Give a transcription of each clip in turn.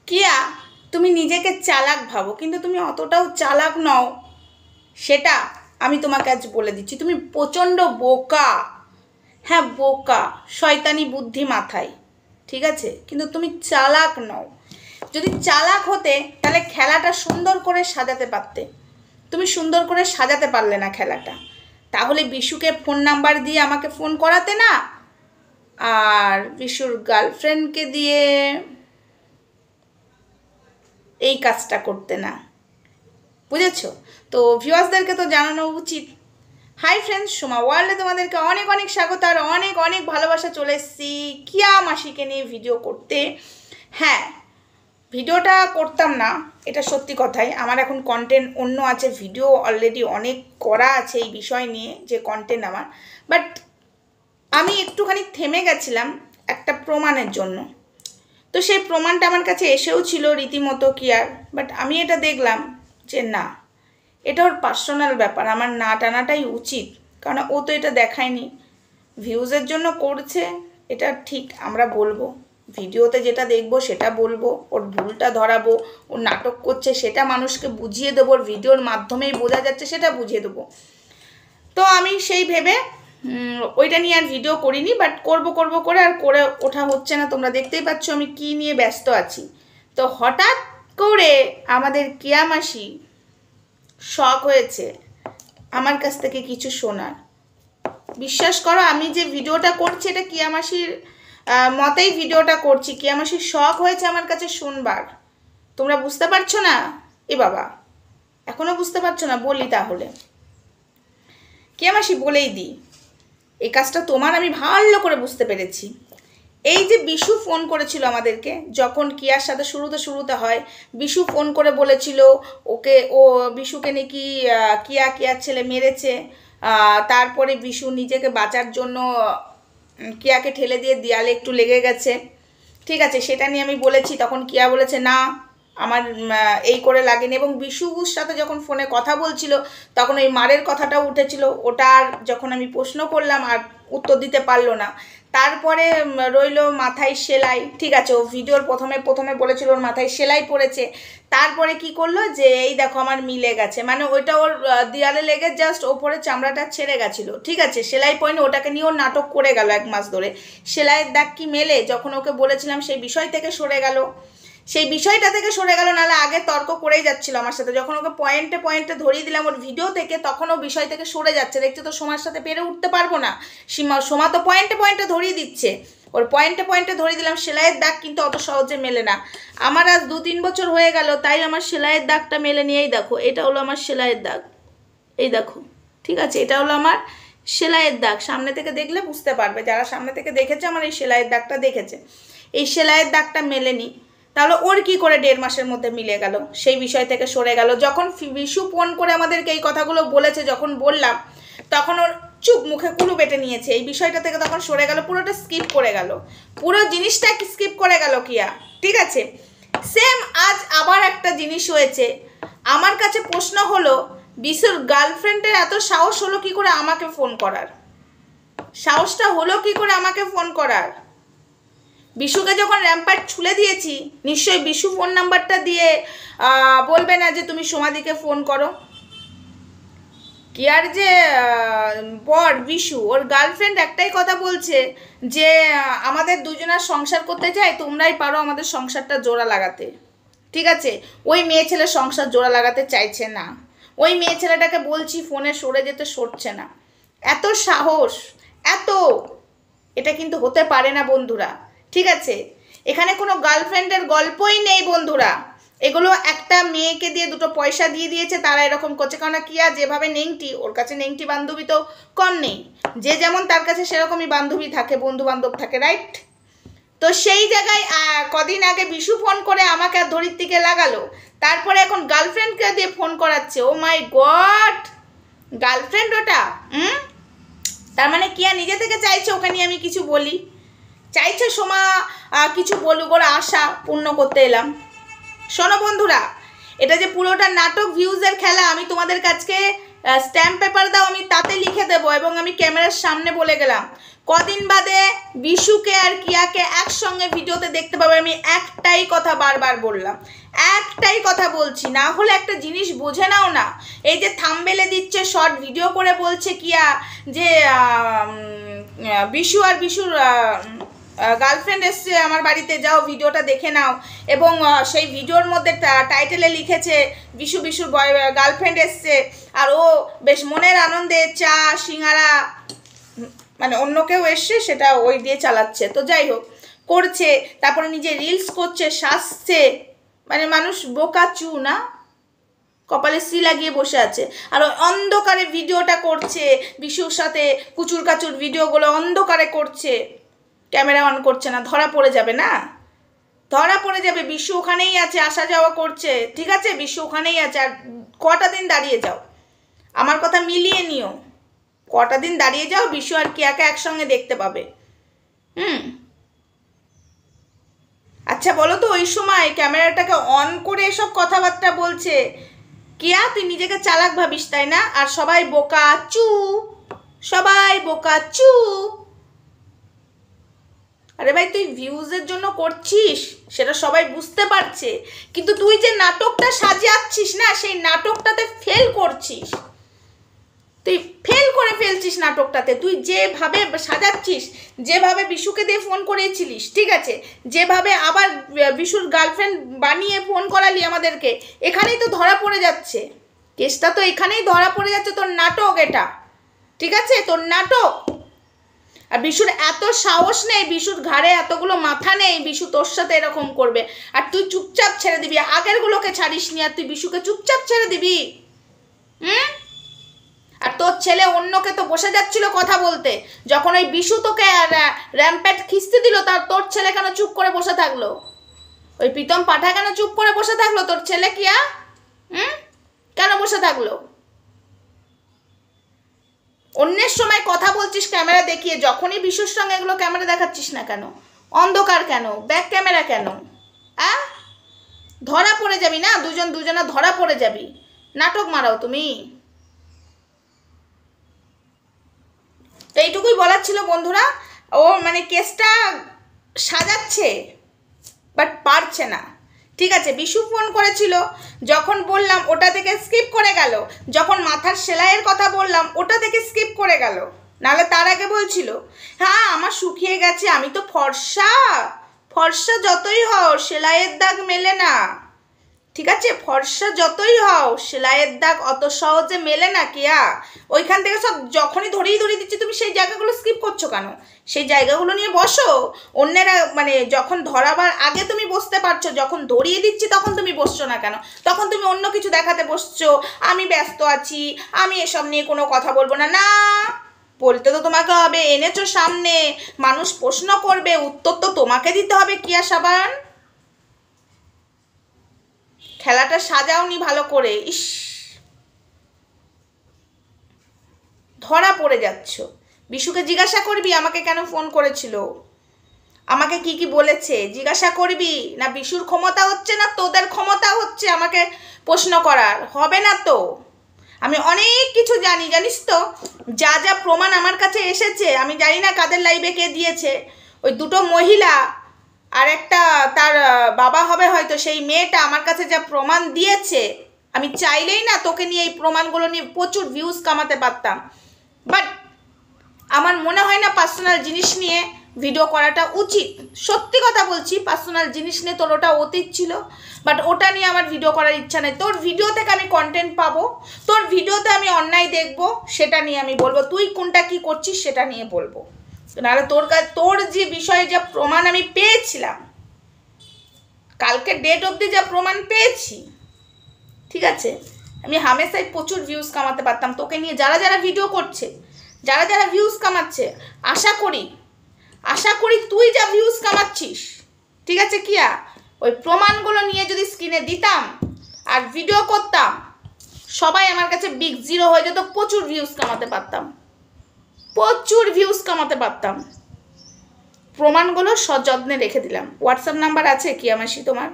কিয়া তুমি নিজেকে চালাক ভাবো, কিন্তু তুমি অতটাও চালাক নও, সেটা আমি তোমাকে আজ বলে দিচ্ছি। তুমি প্রচণ্ড বোকা। হ্যাঁ বোকা, শয়তানি বুদ্ধি মাথায়, ঠিক আছে, কিন্তু তুমি চালাক নও। যদি চালাক হতে তাহলে খেলাটা সুন্দর করে সাজাতে পারতে। তুমি সুন্দর করে সাজাতে পারলে না খেলাটা, তাহলে বিশুকে ফোন নাম্বার দিয়ে আমাকে ফোন করাতে না, আর বিশুর গার্লফ্রেন্ডকে দিয়ে এই কাজটা করতে না, বুঝেছো? তো ভিউয়ার্সদেরকে তো জানানো উচিত। হাই ফ্রেন্ডস, সোমা ওয়ার্ল্ডে তোমাদেরকে অনেক অনেক স্বাগত আর অনেক অনেক ভালোবাসা। চলে এসেছি কিয়া মাসিকে নিয়ে ভিডিও করতে। হ্যাঁ, ভিডিওটা করতাম না, এটা সত্যি কথাই। আমার এখন কন্টেন্ট অন্য আছে, ভিডিও অলরেডি অনেক করা আছে এই বিষয় নিয়ে, যে কন্টেন্ট আমার। বাট আমি একটুখানি থেমে গেছিলাম একটা প্রমাণের জন্য। তো সেই প্রমাণটা আমার কাছে এসেও ছিল রীতিমতো কিয়ার, বাট আমি এটা দেখলাম যে না, এটা ওর পার্সোনাল ব্যাপার, আমার না টানাটাই উচিত। কারণ ও তো এটা দেখায়নি, ভিউজের জন্য করছে, এটা ঠিক আমরা বলবো। ভিডিওতে যেটা দেখবো সেটা বলবো, ওর ভুলটা ধরাবো, ও নাটক করছে সেটা মানুষকে বুঝিয়ে দেবো, ওর ভিডিওর মাধ্যমেই বোঝা যাচ্ছে সেটা বুঝিয়ে দেবো। তো আমি সেই ভেবে ওইটা নিয়ে আর ভিডিও করিনি, বাট করব করে আর করে ওঠা হচ্ছে না। তোমরা দেখতেই পাচ্ছ আমি কি নিয়ে ব্যস্ত আছি। তো হঠাৎ করে আমাদের কিয়া মাসি শখ হয়েছে আমার কাছ থেকে কিছু শোনার। বিশ্বাস করো, আমি যে ভিডিওটা করছি এটা কিয়া মাসির মতেই ভিডিওটা করছি। কিয়া মাসির শখ হয়েছে আমার কাছে শুনবার। তোমরা বুঝতে পারছো না? এ বাবা, এখনো বুঝতে পারছো না? বলি তাহলে। কিয়া মাসি বলেই দিই, এই কাজটা তোমার আমি ভালো করে বুঝতে পেরেছি। এই যে বিশু ফোন করেছিল আমাদেরকে, যখন কিয়ার সাথে শুরুতে হয়, বিশু ফোন করে বলেছিল ও বিশুকে নাকি কিয়ার ছেলে মেরেছে। তারপরে বিশু নিজেকে বাঁচার জন্য কিয়াকে ঠেলে দিয়ে দেয়ালে একটু লেগে গেছে, ঠিক আছে, সেটা নিয়ে আমি বলেছি। তখন কিয়া বলেছে না, আমার এই করে লাগেনি। এবং বিশুর সাথে যখন ফোনে কথা বলছিল তখন ওই মারের কথাটাও উঠেছিল, ওটার যখন আমি প্রশ্ন করলাম আর উত্তর দিতে পারলো না। তারপরে রইল মাথায় সেলাই, ঠিক আছে, ও ভিডিওর প্রথমে বলেছিল ওর মাথায় সেলাই পড়েছে। তারপরে কি করলো যে এই দেখো আমার মিলে গেছে, মানে ওইটা ওর দেয়ালে লেগে জাস্ট ওপরে চামড়াটা ছেড়ে গেছিলো, ঠিক আছে, সেলাই পড়েনি। ওটাকে নিয়ে ওর নাটক করে গেল 1 মাস ধরে। সেলাইয়ের দাগ কি মেলে? যখন ওকে বলেছিলাম সেই বিষয় থেকে সরে গেল, সেই বিষয়টা থেকে সরে গেল, নাহলে আগে তর্ক করেই যাচ্ছিল আমার সাথে। যখন ওকে পয়েন্টে ধরিয়ে দিলাম ওর ভিডিও থেকে, তখন ও বিষয় থেকে সরে যাচ্ছে। দেখছে তো সোমার সাথে পেরে উঠতে পারবো না, সোমা তো পয়েন্টে ধরিয়ে দিচ্ছে, ওর পয়েন্টে ধরিয়ে দিলাম। সেলাইয়ের দাগ কিন্তু অত সহজে মেলে না। আমার আজ 2-3 বছর হয়ে গেল, তাই আমার সেলাইয়ের দাগটা মেলে নিয়েই দেখো, এটা হলো আমার সেলাইয়ের দাগ, এই দেখো, ঠিক আছে, এটা হলো আমার সেলাইয়ের দাগ। সামনে থেকে দেখলে বুঝতে পারবে, যারা সামনে থেকে দেখেছে আমার এই সেলাইয়ের দাগটা দেখেছে। এই সেলাইয়ের দাগটা মেলেনি, তাহলে ওর কি করে 1.5 মাসের মধ্যে মিলে গেল? সেই বিষয় থেকে সরে গেল। যখন বিশু ফোন করে আমাদেরকে এই কথাগুলো বলেছে, যখন বললাম তখন ওর চুপ, মুখে কুলু বেটে নিয়েছে। এই বিষয়টা থেকে তখন সরে গেল, পুরোটা স্কিপ করে গেল, পুরো জিনিসটা স্কিপ করে গেল কিয়া, ঠিক আছে। সেম আজ আবার একটা জিনিস হয়েছে। আমার কাছে প্রশ্ন হলো, বিশুর গার্লফ্রেন্ডের এত সাহস হলো কি করে আমাকে ফোন করার? সাহসটা হলো কি করে আমাকে ফোন করার? বিশুকে যখন র্যাম্পার ছুলে দিয়েছি, নিশ্চয়ই বিশু ফোন নাম্বারটা দিয়ে বলবে না যে তুমি সোমাদিকে ফোন করো। কিয়ার যে বর বিশু, ওর গার্লফ্রেন্ড একটাই কথা বলছে যে আমাদের দুজনের সংসার করতে চাই, তোমরাই পারো আমাদের সংসারটা জোড়া লাগাতে, ঠিক আছে। ওই মেয়ে ছেলে সংসার জোড়া লাগাতে চাইছে না। ওই মেয়ে ছেলেটাকে বলছি ফোনে সরে যেতে, সরছে না। এত সাহস, এত, এটা কিন্তু হতে পারে না বন্ধুরা, ঠিক আছে। এখানে কোনো গার্লফ্রেন্ডের গল্পই নেই বন্ধুরা, এগুলো একটা মেয়েকে দিয়ে 2টো পয়সা দিয়ে দিয়েছে, তারা এরকম করছে। কারণ কিয়া যেভাবে নেংটি, ওর কাছে নেংটি বান্ধবী তো কম নেই, যে যেমন তার কাছে সেরকমই বান্ধবী থাকে, বন্ধু বান্ধব থাকে, রাইট? তো সেই জায়গায় কদিন আগে বিশু ফোন করে আমাকে আর ধরিত্রীকে লাগালো, তারপরে এখন গার্লফ্রেন্ডকে দিয়ে ফোন করাচ্ছে। ও মাই গড, গার্লফ্রেন্ড ওটা? তার মানে কিয়া নিজে থেকে চাইছে ওকে নিয়ে আমি কিছু বলি, চাইছে সোমা কিছু বলুক, ওর আশা পূর্ণ করতে এলাম। শোনো বন্ধুরা, এটা যে পুরোটা নাটক, ভিউজের খেলা, আমি তোমাদের কাছে স্ট্যাম্প পেপার দাও, আমি তাতে লিখে দেবো। এবং আমি ক্যামেরার সামনে বলে গেলাম, কদিন বাদে বিশুকে আর কিয়াকে একসঙ্গে ভিডিওতে দেখতে পাবে। আমি একটাই কথা বারবার বললাম, একটাই কথা বলছি, না হলে একটা জিনিস বুঝে নাও না। এই যে থাম্বনেলে দিচ্ছে, শর্ট ভিডিও করে বলছে কিয়া যে বিশু আর বিশুর গার্লফ্রেন্ড এসছে আমার বাড়িতে, যাও ভিডিওটা দেখে নাও। এবং সেই ভিডিওর মধ্যে টাইটেলে লিখেছে বিশু বিশুর গার্লফ্রেন্ড এসছে, আর ও বেশ মনের আনন্দে চা সিঙ্গারা মানে অন্য কেউ এসছে সেটা ওই দিয়ে চালাচ্ছে। তো যাই হোক করছে, তারপরে নিজে রিলস করছে, সাজছে, মানে মানুষ বোকাচু না, কপালে সি লাগিয়ে বসে আছে। আর অন্ধকারে ভিডিওটা করছে, বিশুর সাথে কুচুর কাচুর ভিডিওগুলো অন্ধকারে করছে, ক্যামেরা অন করছে না, ধরা পড়ে যাবে না, ধরা পড়ে যাবে। বিশু ওখানেই আছে, আসা যাওয়া করছে, ঠিক আছে, বিশু ওখানেই আছে। আর কটা দিন দাঁড়িয়ে যাও, আমার কথা মিলিয়ে নিও, কটা দিন দাঁড়িয়ে যাও, বিশু আর কিয়াকে একসঙ্গে দেখতে পাবে। আচ্ছা বলো তো, ওই সময় ক্যামেরাটাকে অন করে এসব কথাবার্তা বলছে কিয়া, তুই নিজেকে চালাক ভাবিস তাই না? আর সবাই বোকা চু, সবাই বোকা চু। আরে ভাই তুই ভিউজের জন্য করছিস সেটা সবাই বুঝতে পারছে, কিন্তু তুই যে নাটকটা সাজাচ্ছিস না, সেই নাটকটাতে ফেল করছিস, তুই ফেল করে ফেলছিস নাটকটাতে। তুই যেভাবে সাজাচ্ছিস, যেভাবে বিশুকে দিয়ে ফোন করেছিলিস, ঠিক আছে, যেভাবে আবার বিশুর গার্লফ্রেন্ড বানিয়ে ফোন করালি আমাদেরকে, এখানেই তো ধরা পড়ে যাচ্ছে, কেসটা তো এখানেই ধরা পড়ে যাচ্ছে। তোর নাটক এটা, ঠিক আছে, তোর নাটক। আর বিশুর এত সাহস নেই, বিশুর ঘাড়ে এতগুলো মাথা নেই, বিশু তোর সাথে এরকম করবে আর তুই চুপচাপ ছেড়ে দিবি। আগেরগুলোকে ছাড়িস নি আর তুই বিশুকে চুপচাপ ছেড়ে দিবি। আর তোর ছেলে অন্যকে তো বসে যাচ্ছিল কথা বলতে, যখন ওই বিশু তোকে র্যাম্প্যাট খিস্তি দিল, তার তোর ছেলে কেন চুপ করে বসে থাকলো? ওই প্রীতম পাঠা কেন চুপ করে বসে থাকলো? তোর ছেলে কিয়া কেন বসে থাকলো? অন্যের সময় কথা বলছিস ক্যামেরা দেখিয়ে, যখনই বিশুর সঙ্গে এগুলো ক্যামেরা দেখাচ্ছিস না কেন? অন্ধকার কেন? ব্যাক ক্যামেরা কেন? ধরা পড়ে যাবি না, দুজনা ধরা পড়ে যাবি। নাটক মারাও তুমি। তো এইটুকুই বলার ছিল বন্ধুরা। ও মানে কেসটা সাজাচ্ছে বাট পারছে না, ঠিক আছে। বিশু ফোন করেছিল, যখন বললাম ওটা থেকে স্কিপ করে গেল, যখন মাথার সেলাইয়ের কথা বললাম ওটা থেকে স্কিপ করে গেল, নাহলে তার আগে বলছিল হ্যাঁ আমার শুকিয়ে গেছে, আমি তো ফর্সা, ফর্সা যতই হও সেলাইয়ের দাগ মেলে না, ঠিক আছে, ফর্সা যতই হও সেলাইয়ের দাগ অত সহজে মেলে না কিয়া। ওইখান থেকে সব যখনই ধরিয়ে দিচ্ছি, তুমি সেই জায়গাগুলো স্কিপ করছো কেন? সেই জায়গাগুলো নিয়ে বসো। অন্যেরা মানে যখন ধরাবার আগে তুমি বসতে পারছো, যখন ধরিয়ে দিচ্ছি তখন তুমি বসছো না কেন? তখন তুমি অন্য কিছু দেখাতে বসছো, আমি ব্যস্ত আছি, আমি এসব নিয়ে কোনো কথা বলবো না। না, বলতে তো তোমাকে হবে, এনেছো সামনে, মানুষ প্রশ্ন করবে, উত্তর তো তোমাকে দিতে হবে কিয়া সাবান। খেলাটা সাজাওনি ভালো করে, ইস, ধরা পড়ে যাচ্ছ। বিশুকে জিজ্ঞাসা করবি আমাকে কেন ফোন করেছিল, আমাকে কি কি বলেছে জিজ্ঞাসা করবি না? বিশুর ক্ষমতা হচ্ছে না তোদের ক্ষমতা হচ্ছে আমাকে প্রশ্ন করার? হবে না তো। আমি অনেক কিছু জানি, জানিস তো, যা যা প্রমাণ আমার কাছে এসেছে, আমি জানি না কাদের লাইভে কে দিয়েছে, ওই দুটো মহিলা আর একটা তার বাবা হবে হয়তো, সেই মেয়েটা আমার কাছে যা প্রমাণ দিয়েছে, আমি চাইলেই না তোকে নিয়ে এই প্রমাণগুলো নিয়ে প্রচুর ভিউজ কামাতে পারতাম। বাট আমার মনে হয় না পার্সোনাল জিনিস নিয়ে ভিডিও করাটা উচিত। সত্যি কথা বলছি, পার্সোনাল জিনিস নিয়ে তোর ওটা অতীত ছিল, বাট ওটা নিয়ে আমার ভিডিও করার ইচ্ছা নেই। তোর ভিডিও থেকে আমি কন্টেন্ট পাবো, তোর ভিডিওতে আমি অন্যায় দেখবো, সেটা নিয়ে আমি বলবো, তুই কোনটা কি করছিস সেটা নিয়ে বলবো। নাহলে তোর যে বিষয়ে যা প্রমাণ আমি পেয়েছিলাম, কালকে ডেট অবধি যা প্রমাণ পেয়েছি, ঠিক আছে, আমি হামেশাই প্রচুর ভিউজ কামাতে পারতাম তোকে নিয়ে। যারা যারা ভিডিও করছে, যারা যারা ভিউজ কামাচ্ছে, আশা করি তুই যা ভিউজ কামাচ্ছিস, ঠিক আছে কিয়া, ওই প্রমাণগুলো নিয়ে যদি স্ক্রিনে দিতাম আর ভিডিও করতাম, সবাই আমার কাছে বিগ জিরো হয়ে যেত, প্রচুর ভিউজ কামাতে পারতাম, প্রচুর ভিউজ কামাতে পারতাম। প্রমাণগুলো সযত্নে রেখে দিলাম। হোয়াটসঅ্যাপ নাম্বার আছে কিয়া মাসি, তোমার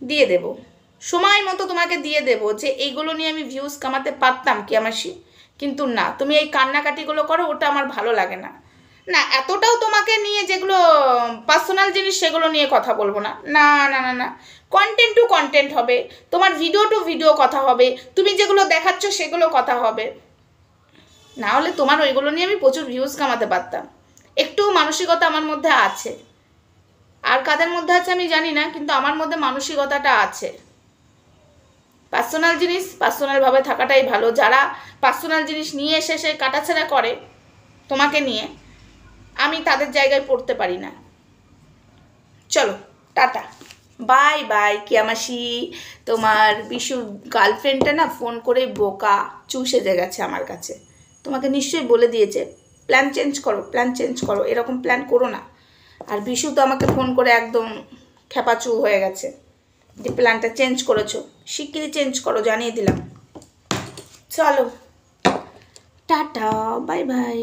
দিয়ে দেব, সময় মতো তোমাকে দিয়ে দেব, যে এইগুলো নিয়ে আমি ভিউজ কামাতে পারতাম কিয়া মাসি। কিন্তু না, তুমি এই কান্নাকাটিগুলো করো, ওটা আমার ভালো লাগে না। না এতটাও তোমাকে নিয়ে যেগুলো পার্সোনাল জিনিস সেগুলো নিয়ে কথা বলবো না, না না না না। কন্টেন্ট টু কন্টেন্ট হবে, তোমার ভিডিও টু ভিডিও কথা হবে, তুমি যেগুলো দেখাচ্ছ সেগুলো কথা হবে। না হলে তোমার ওইগুলো নিয়ে আমি প্রচুর ভিউজ কামাতে পারতাম। একটু মানসিকতা আমার মধ্যে আছে, আর কাদের মধ্যে আছে আমি জানি না, কিন্তু আমার মধ্যে মানসিকতাটা আছে। পার্সোনাল জিনিস পার্সোনালভাবে থাকাটাই ভালো। যারা পার্সোনাল জিনিস নিয়ে এসে সে কাটাছেড়া করে তোমাকে নিয়ে, আমি তাদের জায়গায় পড়তে পারি না। চলো টাটা, বাই বাই। কিয়ামাসি, তোমার বিশুর গার্লফ্রেন্ডটা না ফোন করে বোকা চুষে গেছে আমার কাছে। তোমাকে নিশ্চয়ই বলে দিয়েছে প্ল্যান চেঞ্জ করো, প্ল্যান চেঞ্জ করো, এরকম প্ল্যান করো না। আর বিশু তো আমাকে ফোন করে একদম খেপাচু হয়ে গেছে যে প্ল্যানটা চেঞ্জ করেছো, শিগগিরই চেঞ্জ করো, জানিয়ে দিলাম। চলো টাটা, বাই বাই।